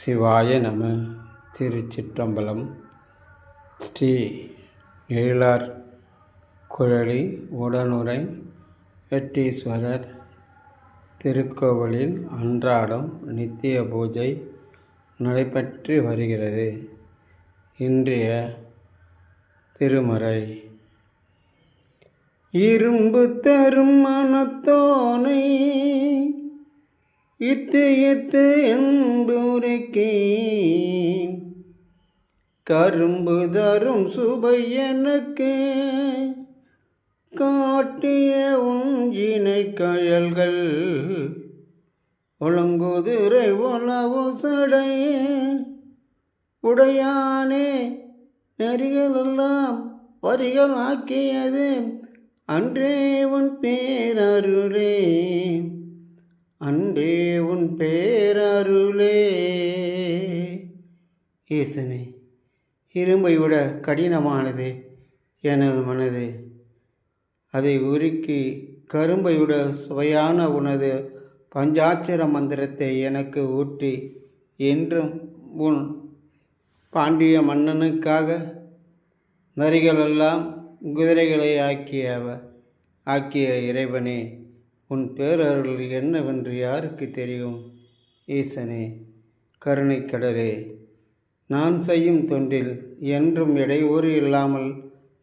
சிவாய நம. திருச்சிற்றம்பலம். ஸ்ரீ எழிலார் குழலி உடனுறை வெட்டீஸ்வரர் திருக்கோவிலில் அன்றாடம் நித்திய பூஜை நடைபெற்று வருகிறது. இன்றைய திருமறை இரும்பு தரும் மனத்தோனை இத்து என்புரைக்கே கரும்பு தரும் சுபை எனக்கு காட்டிய உஞ்சினை கயல்கள் ஒழுங்குதிரை ஒளவு சடை உடையானே நெறிகளெல்லாம் வரிகள் ஆக்கியது அன்றே உன் பேரருளே, அன்றே உன் பேரருளே. ஈசனே, இரும்பை விட கடினமானது எனது மனது. அதை உருக்கி கரும்பை விட சுவையான உனது பஞ்சாட்சர மந்திரத்தை எனக்கு ஊற்றி என்றும் உன் பாண்டிய மன்னனுக்காக நரிகளெல்லாம் குதிரைகளை ஆக்கிய இறைவனே, உன் பேரருள் என்னவென்று யாருக்கு தெரியும்? ஈசனே, கருணைக்கடலே, நான் செய்யும் தொண்டில் என்றும் இடையூறு இல்லாமல்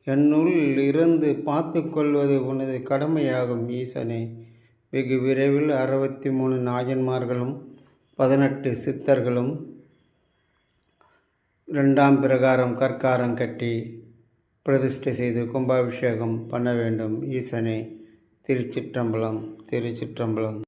என்னுள் இருந்து பார்த்து கொள்வது உனது கடமையாகும். ஈசனே, வெகு விரைவில் 63 நாயன்மார்களும் 18 சித்தர்களும் 2ஆம் பிரகாரம் கற்காரம் கட்டி பிரதிஷ்டை செய்து கும்பாபிஷேகம் பண்ண வேண்டும். ஈசனே, திருச்சிற்றம்பலம், திருச்சிற்றம்பலம்.